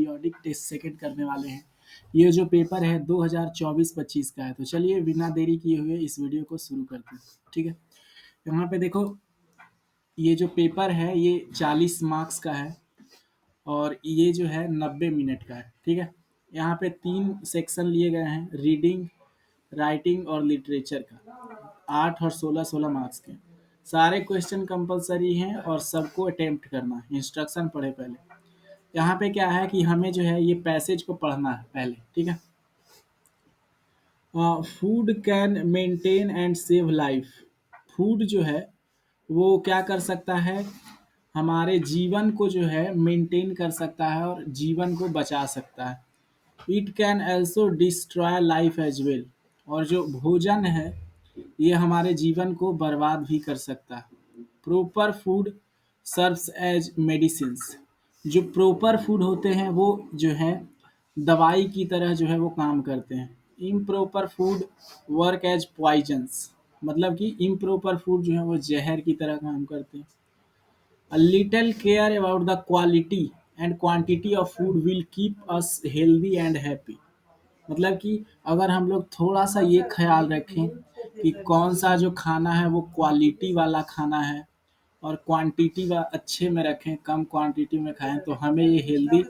Periodic test second करने वाले हैं। ये जो पेपर है 2024-25 का है। तो चलिए बिना देरी किए हुए इस वीडियो को शुरू करते हैं। ठीक है, यहाँ पे देखो, ये जो पेपर है ये 40 मार्क्स का है और ये जो है 90 मिनट का है। ठीक है, यहाँ पे 3 सेक्शन लिए गए हैं, रीडिंग, राइटिंग और लिटरेचर का। 8 और 16 मार्क्स के सारे क्वेश्चन कंपलसरी हैं और सबको अटेम्प्ट करना है। इंस्ट्रक्शन पढ़े पहले। यहाँ पे क्या है कि हमें जो है ये पैसेज को पढ़ना है पहले। ठीक है, food can maintain and save life. Food जो है वो क्या कर सकता है, हमारे जीवन को जो है मेंटेन कर सकता है और जीवन को बचा सकता है। It can also destroy life as well. और जो भोजन है ये हमारे जीवन को बर्बाद भी कर सकता है। Proper food serves as medicines. जो प्रॉपर फूड होते हैं वो जो है दवाई की तरह जो है वो काम करते हैं। Improper food work as poisons. मतलब कि इम्प्रॉपर फूड जो है वो जहर की तरह काम करते हैं। A little care about the quality and quantity of food will keep us healthy and happy। मतलब कि अगर हम लोग थोड़ा सा ये ख्याल रखें कि कौन सा जो खाना है वो क्वालिटी वाला खाना है और क्वांटिटी अच्छे में रखें, कम क्वांटिटी में खाएं, तो हमें ये हेल्दी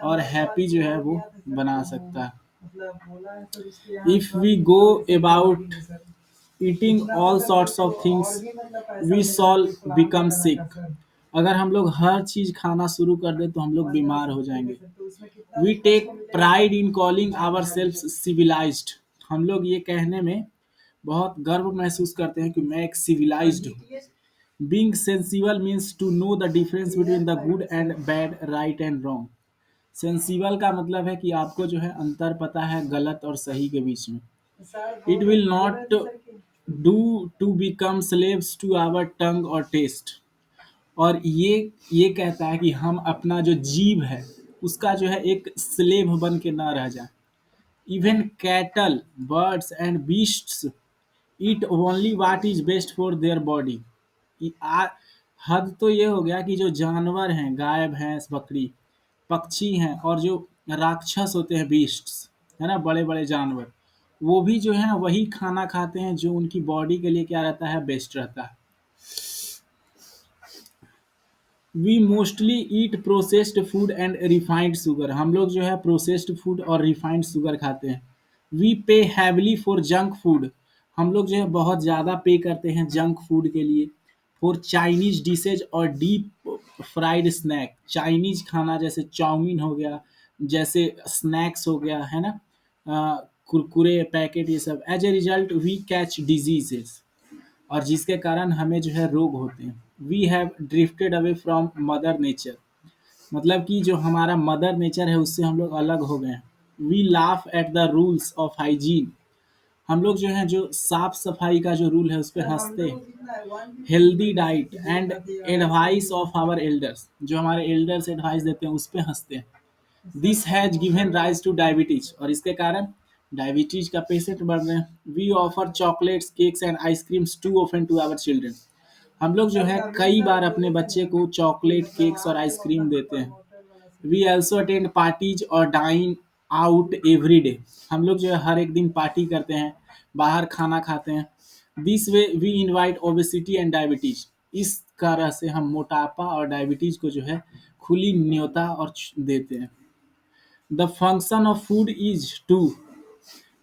और हैप्पी जो है वो बना सकता है। If we go about eating all sorts of things we shall become sick. अगर हम लोग हर चीज़ खाना शुरू कर दें तो हम लोग बीमार हो जाएंगे। We take pride in calling our self civilized. हम लोग ये कहने में बहुत गर्व महसूस करते हैं कि मैं एक सिविलाइज्ड हूँ। Being sensible means to know the difference between the good and bad, right and wrong. Sensible का मतलब है कि आपको जो है अंतर पता है गलत और सही के बीच में। It will not do to become slaves to our tongue और टेस्ट। और ये कहता है कि हम अपना जो जीव है उसका जो है एक स्लेव बन के ना रह जाए। Even cattle, birds and beasts eat only what is best for their body. हद तो ये हो गया कि जो जानवर हैं, गाय भैंस बकरी, पक्षी हैं और जो राक्षस होते हैं, बीस्ट्स है ना, बड़े बड़े जानवर, वो भी जो है वही खाना खाते हैं जो उनकी बॉडी के लिए क्या रहता है, बेस्ट रहता है। We mostly eat processed food and refined sugar. हम लोग जो है प्रोसेस्ड फूड और रिफाइंड शुगर खाते हैं। वी पे हैवली फॉर जंक फूड। हम लोग जो है बहुत ज़्यादा पे करते हैं जंक फूड के लिए। फॉर चाइनीज डिशेज और डीप फ्राइड स्नैक। चाइनीज खाना जैसे चाउमीन हो गया, जैसे स्नैक्स हो गया, है ना, कुरकुरे पैकेट, ये सब। As a result we catch diseases. और जिसके कारण हमें जो है रोग होते हैं। We have drifted away from mother nature. मतलब कि जो हमारा मदर नेचर है उससे हम लोग अलग हो गए हैं। We laugh at the rules of hygiene. हम लोग जो है जो साफ सफाई का जो रूल है उस पर हंसते हैं। Healthy diet and advice of our elders. जो हमारे एल्डर्स एडवाइस देते हैं उस पर हंसते हैं। This has given rise to diabetes. और इसके कारण डायबिटीज का पेशेंट बढ़ रहे हैं। We offer chocolates, cakes and ice creams to often to our children. हम लोग जो है कई बार अपने बच्चे को चॉकलेट, केक्स और आइसक्रीम देते हैं। वी ऑल्सो अटेंड पार्टीज और डाइन आउट एवरी डे। हम लोग जो है हर एक दिन पार्टी करते हैं, बाहर खाना खाते हैं। This way we invite obesity and diabetes. इस तरह से हम मोटापा और डायबिटीज को जो है खुली न्योता और देते हैं। The function of food is to,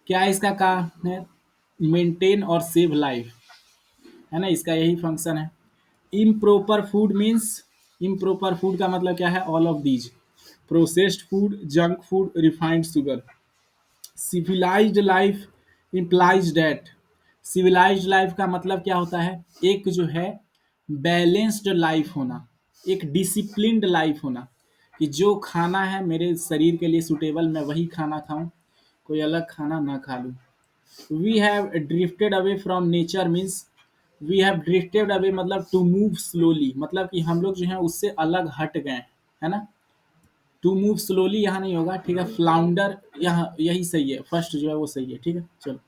क्या इसका काम है, मेंटेन और सेव लाइफ, है ना, इसका यही फंक्शन है। Improper food means, improper food का मतलब क्या है, all of these. Processed food, junk food, refined sugar. Civilized life implies that. Civilized life का मतलब क्या होता है, एक जो है बैलेंस्ड लाइफ होना, एक डिसिप्लिन्ड लाइफ होना, कि जो खाना है मेरे शरीर के लिए सुटेबल मैं वही खाना खाऊं, कोई अलग खाना ना खा लूं। We have drifted away from nature means, we have drifted away मतलब टू मूव स्लोली, मतलब कि हम लोग जो है उससे अलग हट गए, है ना। टू मूव स्लोली यहाँ नहीं होगा, ठीक है। फ्लाउंडर यहाँ यही सही है, फर्स्ट जो है वो सही है, ठीक है। चलो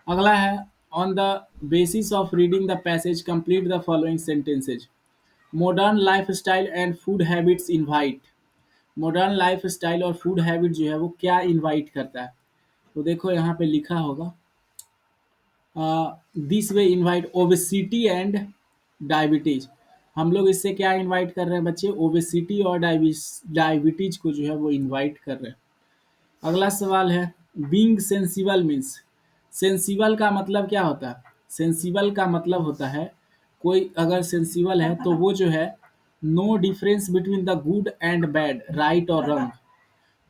अगला है, on the basis of reading the passage complete the following sentences. Modern life style and food habits invite. Modern life style और फूड हैबिट जो है वो क्या इनवाइट करता है। तो देखो यहाँ पे लिखा होगा, this way invite obesity and diabetes. हम लोग इससे क्या इनवाइट कर रहे हैं बच्चे, ओबेसिटी और डायबिटीज को जो है वो इनवाइट कर रहे हैं। अगला सवाल है, बीइंग सेंसिबल मीन्स, सेंसिबल का मतलब क्या होता है। सेंसिबल का मतलब होता है, कोई अगर सेंसिबल है तो वो जो है no difference between the good and bad, right और रॉन्ग,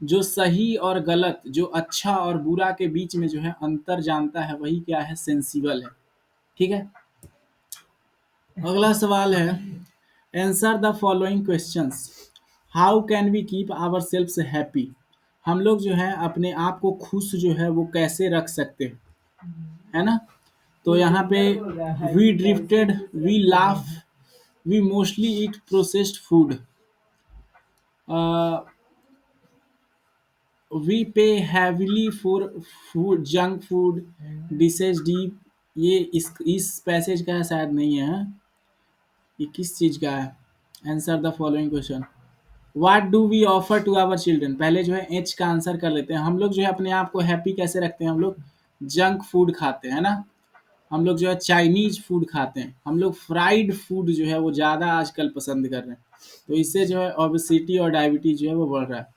जो सही और गलत, जो अच्छा और बुरा के बीच में जो है अंतर जानता है, वही क्या है, सेंसिबल है। ठीक है। अगला सवाल है, answer the following questions, how can we keep our self happy. हम लोग जो है अपने आप को खुश जो है वो कैसे रख सकते हैं, है ना। तो यहाँ पे we drifted, we laugh, we mostly eat processed food, we pay heavily for food junk food dishes deep. ये इस पैसेज का शायद नहीं है, ये किस चीज़ का है। Answer the following question, what do we offer to our children. पहले जो है एच का आंसर कर लेते हैं। हम लोग जो है अपने आप को हैप्पी कैसे रखते हैं, हम लोग जंक फूड खाते हैं ना, हम लोग जो है चाइनीज फूड खाते हैं, हम लोग फ्राइड फूड जो है वो ज़्यादा आजकल पसंद कर रहे हैं, तो इससे जो है ओबेसिटी और डायबिटीज जो है वो बढ़ रहा है।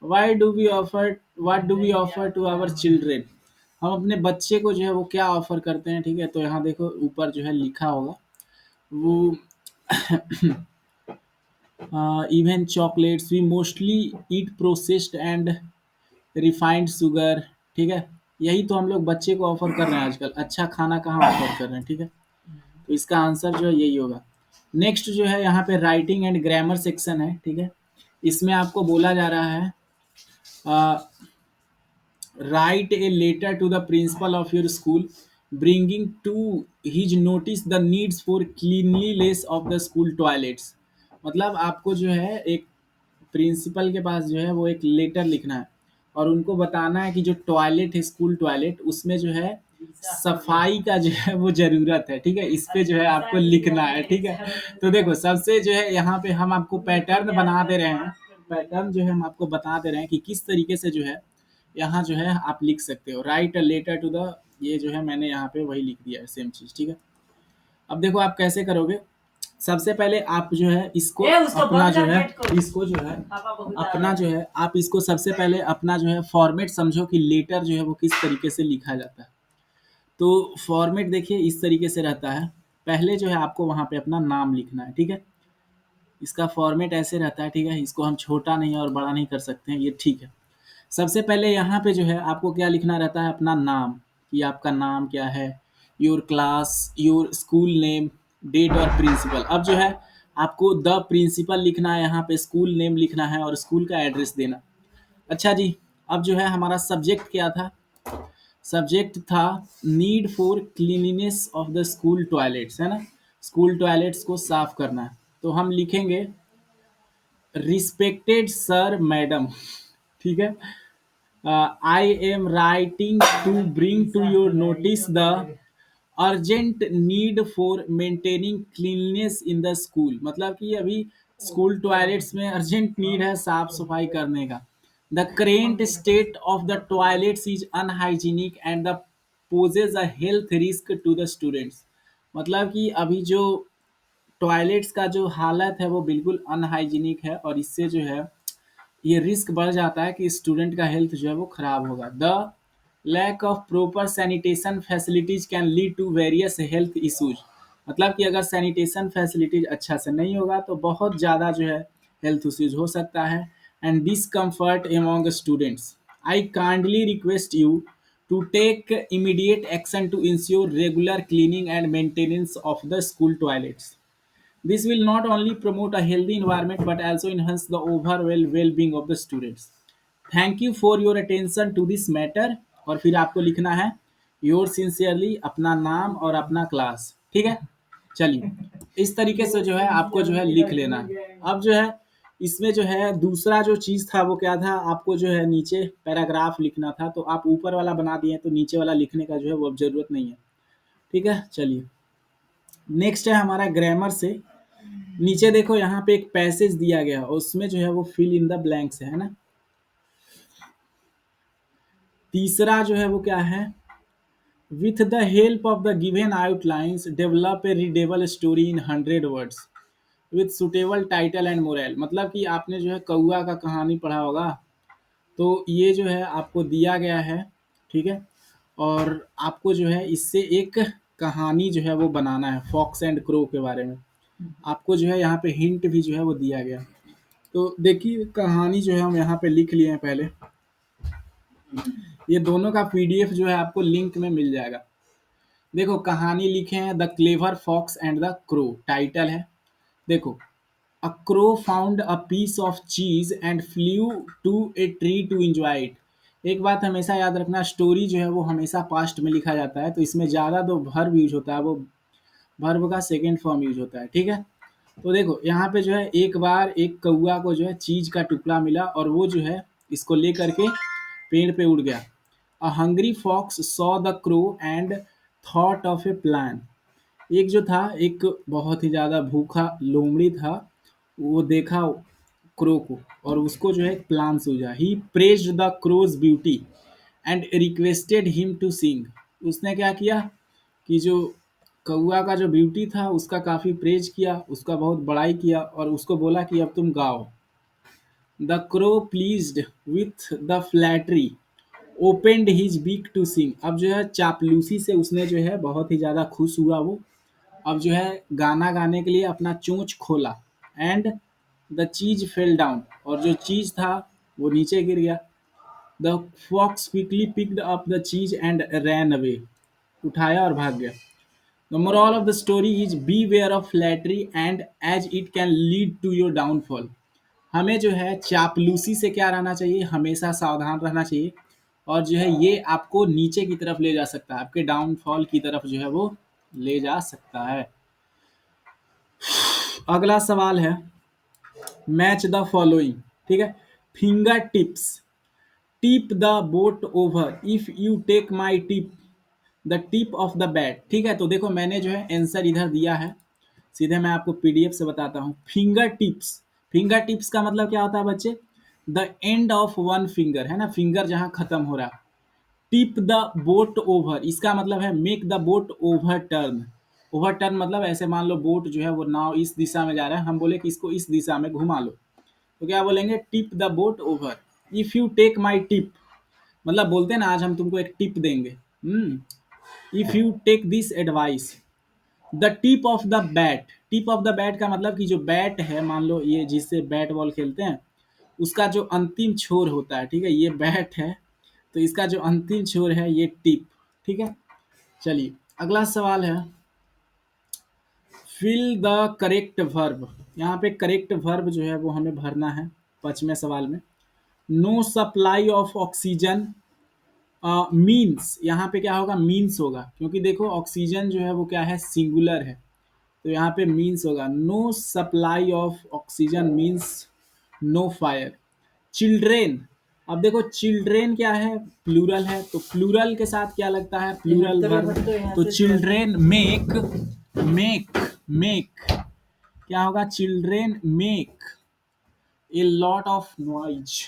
Why do we offer, what do we offer to our children, हम अपने बच्चे को जो है वो क्या ऑफर करते हैं। ठीक है, तो यहाँ देखो ऊपर जो है लिखा होगा वो even chocolates, we mostly eat processed and refined sugar. ठीक है, यही तो हम लोग बच्चे को ऑफर कर रहे हैं आजकल, अच्छा खाना कहाँ ऑफर कर रहे हैं। ठीक है, तो इसका आंसर जो है यही होगा। नेक्स्ट जो है यहाँ पे राइटिंग एंड ग्रामर सेक्शन है। ठीक है, इसमें आपको बोला जा रहा है, write a letter to the principal of your school bringing to his notice the needs for cleanliness of the school toilets। मतलब आपको जो है एक प्रिंसिपल के पास जो है वो एक लेटर लिखना है और उनको बताना है कि जो टॉयलेट है, स्कूल टॉयलेट, उसमें जो है सफाई का जो है वो ज़रूरत है। ठीक है, इस पे जो है आपको लिखना है। ठीक है, तो देखो सबसे जो है यहाँ पे हम आपको पैटर्न बना दे रहे हैं, पैटर्न जो है हम आपको बता दे रहे हैं कि किस तरीके से जो है यहाँ जो है आप लिख सकते हो, write a letter to the, ये जो है मैंने यहाँ पे वही लिख दिया है सेम चीज़। ठीक है, अब देखो आप कैसे करोगे। सबसे पहले आप जो है इसको अपना जो है, इसको जो है अपना जो है आप इसको सबसे पहले अपना जो है फॉर्मेट समझो कि लेटर जो है वो किस तरीके से लिखा जाता है। तो फॉर्मेट देखिए इस तरीके से रहता है, पहले जो है आपको वहाँ पे अपना नाम लिखना है। ठीक है, इसका फॉर्मेट ऐसे रहता है। ठीक है, इसको हम छोटा नहीं और बड़ा नहीं कर सकते हैं, ये ठीक है। सबसे पहले यहाँ पे जो है आपको क्या लिखना रहता है, अपना नाम, कि आपका नाम क्या है, your class, your school name, date और प्रिंसिपल। अब जो है आपको द प्रिंसिपल लिखना है, यहाँ पे स्कूल नेम लिखना है और स्कूल का एड्रेस देना। अच्छा जी, अब जो है हमारा सब्जेक्ट क्या था, सब्जेक्ट था need for cleanliness of the school toilets, है ना, स्कूल टॉयलेट्स को साफ करना है। तो हम लिखेंगे रिस्पेक्टेड सर मैडम। ठीक है, I am writing to bring to your notice the urgent need for maintaining cleanliness in the school। मतलब कि अभी स्कूल टॉयलेट्स में अर्जेंट नीड है साफ सफाई करने का। The current state of the toilets is unhygienic and the poses a health risk to the students. मतलब कि अभी जो टॉयलेट्स का जो हालत है वो बिल्कुल अनहाइजीनिक है और इससे जो है ये रिस्क बढ़ जाता है कि स्टूडेंट का हेल्थ जो है वो खराब होगा। The lack of proper sanitation facilities can lead to various health issues. मतलब कि अगर सैनिटेशन फैसिलिटीज अच्छा से नहीं होगा तो बहुत ज़्यादा जो है हेल्थ इश्यूज हो सकता है। And discomfort among students, I kindly request you to take immediate action to ensure regular cleaning and maintenance of the school toilets. This will not only promote a healthy environment but also enhance the overall well-being of the students. Thank you for your attention to this matter। और फिर आपको लिखना है your sincerely, अपना नाम और अपना class. ठीक है, चलिए इस तरीके से जो है आपको जो है लिख लेना है। अब जो है इसमें जो है दूसरा जो चीज़ था वो क्या था, आपको जो है नीचे पैराग्राफ लिखना था, तो आप ऊपर वाला बना दिए तो नीचे वाला लिखने का जो है वो अब ज़रूरत नहीं है। ठीक है, चलिए नेक्स्ट है हमारा ग्रामर से। नीचे देखो यहाँ पे एक पैसेज दिया गया है, उसमें जो है वो फिल इन द ब्लैंक्स है ना। तीसरा जो है वो क्या है, with the help of the given outlines develop a readable story in 100 words with suitable title and moral. मतलब कि आपने जो है कौआ का कहानी पढ़ा होगा, तो ये जो है आपको दिया गया है, ठीक है। और आपको जो है इससे एक कहानी जो है वो बनाना है फॉक्स एंड क्रो के बारे में। आपको जो है यहाँ पे हिंट भी जो है वो दिया गया। तो देखिए कहानी जो है हम यहाँ पे लिख लिए हैं पहले। ये दोनों का पीडीएफ जो है आपको लिंक में मिल जाएगा। देखो कहानी लिखे हैं the clever fox and the crow, title है। देखो, a crow found a piece of cheese and flew to a tree to enjoy it. एक बात हमेशा याद रखना, स्टोरी जो है वो हमेशा पास्ट में लिखा जाता है, तो इसमें ज़्यादा जो वर्ब यूज होता है वो वर्ब का सेकंड फॉर्म यूज होता है, ठीक है। तो देखो यहाँ पे जो है एक बार एक कौआ को जो है चीज का टुकड़ा मिला और वो जो है इसको लेकर के पेड़ पे उड़ गया। A hungry fox saw the crow and thought of a plan. एक जो था, एक बहुत ही ज़्यादा भूखा लोमड़ी था, वो देखा क्रो को और उसको जो है एक प्लान सूझा। He praised the crow's beauty and requested him to sing. उसने क्या किया कि जो कौआ का जो ब्यूटी था उसका काफ़ी प्रेज किया, उसका बहुत बड़ाई किया और उसको बोला कि अब तुम गाओ। The crow pleased with the flattery opened his beak to sing. अब जो है चापलूसी से उसने जो है बहुत ही ज़्यादा खुश हुआ वो। अब जो है गाना गाने के लिए अपना चोंच खोला। And the cheese fell down, और जो चीज था वो नीचे गिर गया। The fox quickly picked up the cheese and ran away. उठाया और भाग गया। The moral of the story is beware of flattery and as it can lead to your downfall. हमें जो है चापलूसी से क्या रहना चाहिए, हमेशा सावधान रहना चाहिए। और जो है ये आपको नीचे की तरफ ले जा सकता है, आपके डाउनफॉल की तरफ जो है वो ले जा सकता है। अगला सवाल है, मैच द फॉलोइंग, ठीक है। Finger tips, tip the boat over if you take my tip the tip of the bat. ठीक है, तो देखो मैंने जो है आंसर इधर दिया है, सीधे मैं आपको पीडीएफ से बताता हूँ। फिंगर टिप्स, फिंगर टिप्स का मतलब क्या होता है बच्चे, the end of one finger, है ना, फिंगर जहाँ खत्म हो रहा है। टिप द बोट ओवर, इसका मतलब है make the boat over turn. Over turn मतलब ऐसे मान लो बोट जो है वो नाव इस दिशा में जा रहा है, हम बोले कि इसको इस दिशा में घुमा लो, तो क्या बोलेंगे, tip the boat over. If you take my tip, मतलब बोलते हैं ना आज हम तुमको एक टिप देंगे। If you take this advice. The tip of the bat, tip of the bat का मतलब कि जो बैट है, मान लो ये जिससे बैट बॉल खेलते हैं, उसका जो अंतिम छोर होता है, ठीक है, ये बैट है तो इसका जो अंतिम छोर है ये टिप, ठीक है। चलिए अगला सवाल है, फिल द करेक्ट वर्ब। यहाँ पे करेक्ट वर्ब जो है वो हमें भरना है 5वें सवाल में। No supply of oxygen means, यहाँ पे क्या होगा, मीन्स होगा, क्योंकि देखो ऑक्सीजन जो है वो क्या है, सिंगुलर है, तो यहाँ पे मीन्स होगा। No supply of oxygen means no fire. Children, अब देखो चिल्ड्रेन क्या है, प्लूरल है, तो प्लूरल के साथ क्या लगता है, प्लूरल वर्ब, तो चिल्ड्रेन मेक, मेक मेक क्या होगा, children make a lot of noise.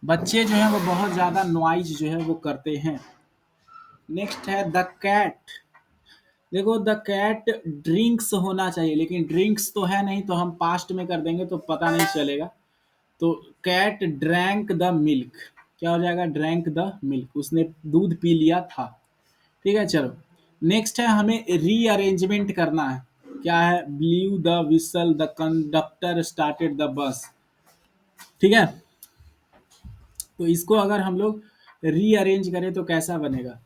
बच्चे जो है वो बहुत ज़्यादा नॉइज जो है वो करते हैं। नेक्स्ट है द कैट। देखो द कैट ड्रिंक्स होना चाहिए, लेकिन ड्रिंक्स तो है नहीं, तो हम पास्ट में कर देंगे तो पता नहीं चलेगा। तो कैट ड्रैंक द मिल्क, क्या हो जाएगा, ड्रैंक द मिल्क, उसने दूध पी लिया था। ठीक है, चलो नेक्स्ट है, हमें रीअरेंजमेंट करना है। क्या है, blue the whistle the conductor started the बस। ठीक है, तो इसको अगर हम लोग रीअरेंज करें तो कैसा बनेगा,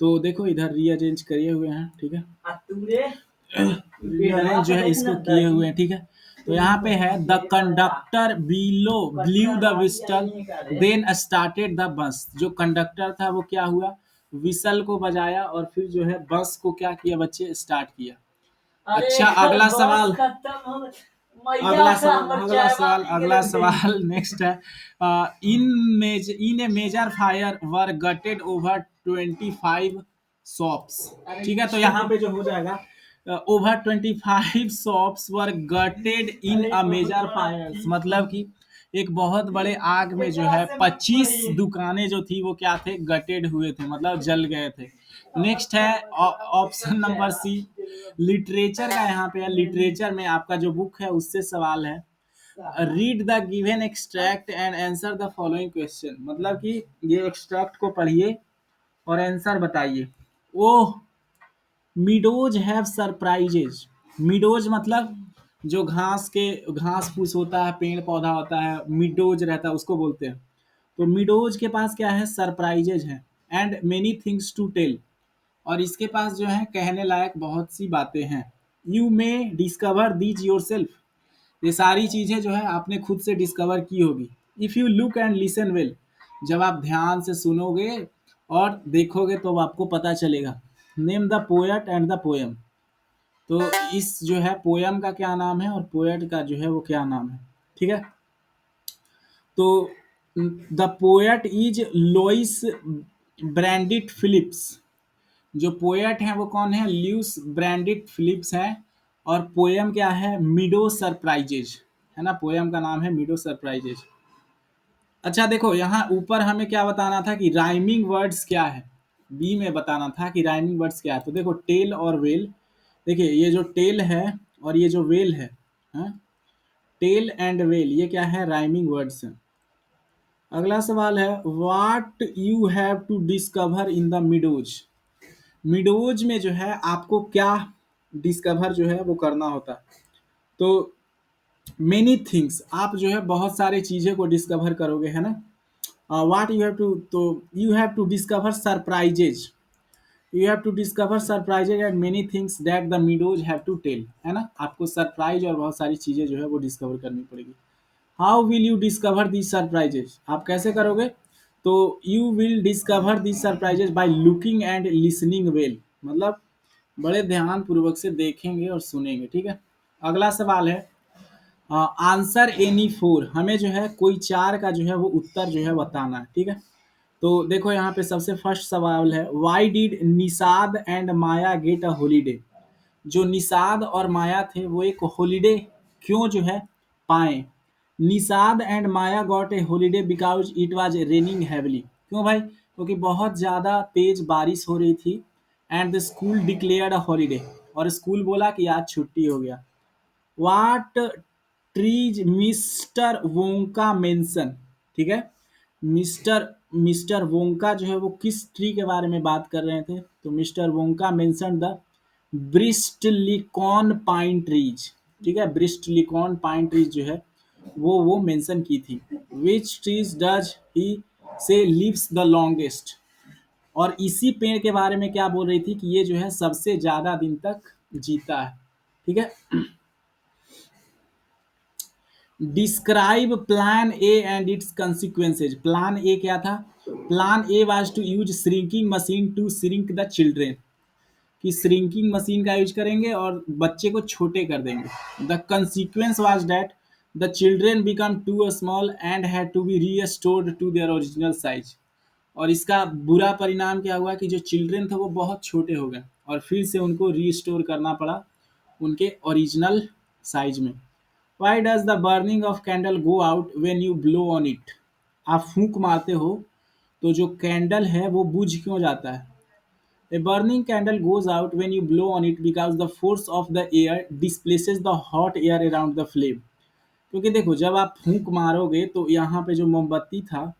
तो देखो इधर रीअरेंज करे हुए हैं, ठीक है, रीअरेंज जो है इसको किए हुए हैं, ठीक है। तो यहाँ पे है the conductor below blew the whistle then started the bus. जो कंडक्टर था वो क्या हुआ, विसल को बजाया और फिर जो है बस को क्या किया बच्चे, स्टार्ट किया। अच्छा अगला सवाल, अगला सवाल नेक्स्ट है, in a major fire were gutted over 25 shops. ठीक है, तो यहाँ पे जो हो जाएगा over 25 shops were gutted in a major fires, मतलब कि एक बहुत बड़े आग में जो है 25 दुकानें जो थी वो क्या थे, गटेड हुए थे, मतलब जल गए थे। नेक्स्ट है ऑप्शन नंबर सी, लिटरेचर का यहाँ पे है। लिटरेचर में आपका जो बुक है उससे सवाल है। Read the given extract and answer the following question, मतलब कि ये एक्सट्रैक्ट को पढ़िए और आंसर बताइए। ओह, मीडोज हैव सरप्राइजेज। मीडोज मतलब जो घास फूस होता है, पेड़ पौधा होता है, मिडोज रहता है, उसको बोलते हैं। तो मिडोज के पास क्या है, सरप्राइजेज है। And many things to tell, और इसके पास जो है कहने लायक बहुत सी बातें हैं। You may discover these your self, ये सारी चीजें जो है आपने खुद से डिस्कवर की होगी। If you look and listen well, जब आप ध्यान से सुनोगे और देखोगे तो आपको पता चलेगा। Name the poet and the poem, तो इस जो है पोयम का क्या नाम है और पोएट का जो है वो क्या नाम है, ठीक है। तो the poet is Lois Brandt Phillips, जो पोएट हैं वो कौन है, ल्यूस ब्रैंडिट फिलिप्स हैं। और पोयम क्या है, मिडो सरप्राइजेज, है ना, पोयम का नाम है मिडो सरप्राइजेज। अच्छा देखो, यहाँ ऊपर हमें क्या बताना था कि राइमिंग वर्ड्स क्या है, बी में बताना था कि राइमिंग वर्ड्स क्या है। तो देखो टेल और वेल, देखिए ये जो टेल है और ये जो वेल है, हाँ? टेल एंड वेल ये क्या है, राइमिंग वर्ड्स हैं। अगला सवाल है, what you have to discover in the meadows. Meadows में जो है आपको क्या डिस्कवर जो है वो करना होता है। तो मेनी थिंग्स, आप जो है बहुत सारी चीज़ें को डिस्कवर करोगे, है ना। व्हाट यू हैव टू, तो you have to discover surprises, you have to discover surprises and many things that the meadows have to tell, है ना। आपको सरप्राइज और बहुत सारी चीज़ें जो है वो डिस्कवर करनी पड़ेगी। How will you discover this surprises, आप कैसे करोगे। तो you will discover this surprises by looking and listening well, मतलब बड़े ध्यान पूर्वक से देखेंगे और सुनेंगे, ठीक है। अगला सवाल है, आंसर एनी फोर, हमें जो है कोई चार का जो है वो उत्तर जो है बताना है, ठीक है। तो देखो यहाँ पे सबसे फर्स्ट सवाल है, why did Nishad and Maya get a holiday. जो निषाद और माया थे वो एक हॉलीडे क्यों जो है पाए। Nishad and Maya got a holiday because it was raining heavily, क्यों भाई, क्योंकि बहुत ज़्यादा तेज बारिश हो रही थी। And the school declared a holiday, और स्कूल बोला कि आज छुट्टी हो गया। What trees mister Wonka mention, ठीक है। मिस्टर मिस्टर वोंका जो है वो किस ट्री के बारे में बात कर रहे थे, तो mister Wonka mention the bristlecone pine trees, ठीक है। ब्रिस्टलिकॉन पाइन ट्रीज जो है वो मेंशन की थी। विच ट्रीज डज ही से लिव्स द लॉन्गेस्ट, और इसी पेड़ के बारे में क्या बोल रही थी कि ये जो है सबसे ज्यादा दिन तक जीता है, ठीक है। Describe plan A and its consequences, plan A क्या था, plan A was to use shrinking machine to shrink the children, कि श्रिंकिंग मशीन का यूज करेंगे और बच्चे को छोटे कर देंगे। The consequence was that the children become too small and had to be restored to their original size, और इसका बुरा परिणाम क्या हुआ कि जो चिल्ड्रेन थे वो बहुत छोटे हो गए और फिर से उनको रीस्टोर करना पड़ा उनके ओरिजिनल साइज में। Why does the burning of candle go out when you blow on it, आप फूंक मारते हो तो जो कैंडल है वो बुझ क्यों जाता है। A burning candle goes out when you blow on it because the force of the air displaces the hot air around the flame, क्योंकि देखो जब आप फूंक मारोगे तो यहाँ पे जो मोमबत्ती था,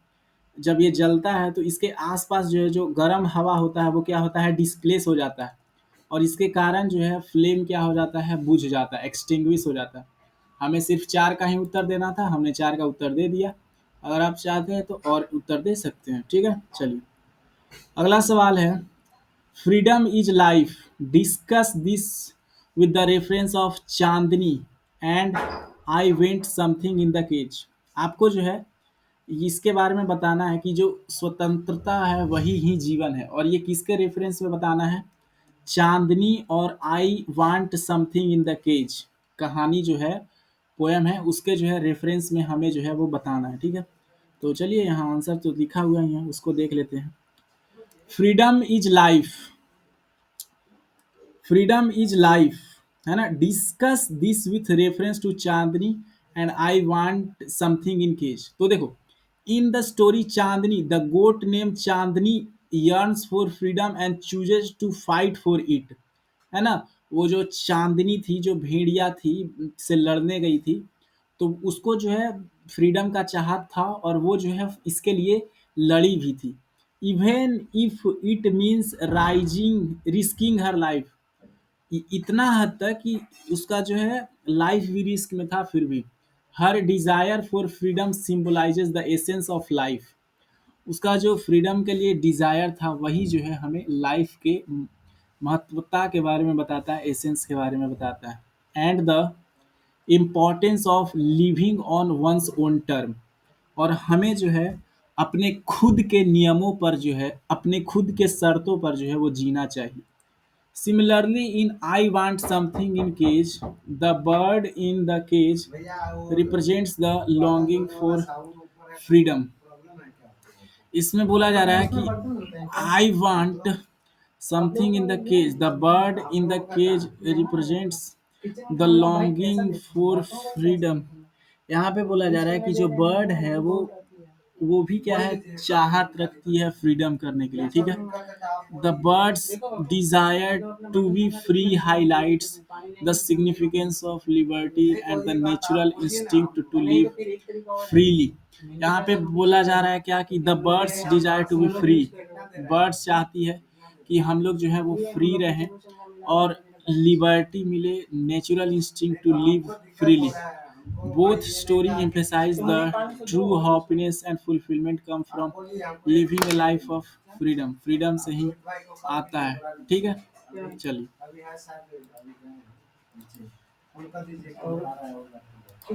जब ये जलता है तो इसके आसपास जो है जो गर्म हवा होता है वो क्या होता है, डिस्प्लेस हो जाता है, और इसके कारण जो है फ्लेम क्या हो जाता है, बुझ जाता है, एक्सटिंग्विश हो जाता है। हमें सिर्फ चार का ही उत्तर देना था, हमने चार का उत्तर दे दिया। अगर आप चाहते हैं तो और उत्तर दे सकते हैं, ठीक है। चलिए अगला सवाल है, freedom is life, discuss this with the reference of Chandni and I went something in the cage, आपको जो है इसके बारे में बताना है कि जो स्वतंत्रता है वही ही जीवन है, और ये किसके रेफरेंस में बताना है, चांदनी और I want something in the cage, कहानी जो है पोयम है उसके जो है रेफरेंस में हमें जो है वो बताना है, ठीक है। तो चलिए यहाँ आंसर तो लिखा हुआ ही है, उसको देख लेते हैं। Freedom is life, freedom is life, है ना। Discuss this with reference to Chandni and I want something in cage. तो देखो, in the story Chandni the goat name Chandni yearns for freedom and chooses to fight for it, है ना। वो जो चांदनी थी, जो भेड़िया थी, से लड़ने गई थी, तो उसको जो है फ्रीडम का चाहत था और वो जो है इसके लिए लड़ी भी थी। Even if it means rising risking her life, इतना हद तक कि उसका जो है लाइफ भी रिस्क में था, फिर भी हर desire for freedom symbolises the essence of life. उसका जो फ्रीडम के लिए डिजायर था वही जो है हमें लाइफ के महत्वता के बारे में बताता है, एसेंस के बारे में बताता है। And the importance of living on one's own term, और हमें जो है अपने खुद के नियमों पर जो है, अपने खुद के शर्तों पर जो है वो जीना चाहिए। Similarly, in I Want Something in Cage, the bird in the cage represents the longing for freedom। इसमें बोला जा रहा है कि I want something in the cage, the bird in the cage represents the longing for freedom. यहाँ पे बोला जा रहा है कि जो बर्ड है वो भी क्या है, चाहत रखती है फ्रीडम करने के लिए, ठीक है। The bird's desire to be free highlights the significance of liberty and the natural instinct to live freely. यहाँ पे बोला जा रहा है क्या कि the bird's desire to be free, birds चाहती है कि हम लोग जो है वो फ्री रहें और लिबर्टी मिले, natural instinct to live freely. Both story emphasize the true happiness and fulfillment come from living a life of freedom। Freedom से ही आता है, ठीक है। चलिए।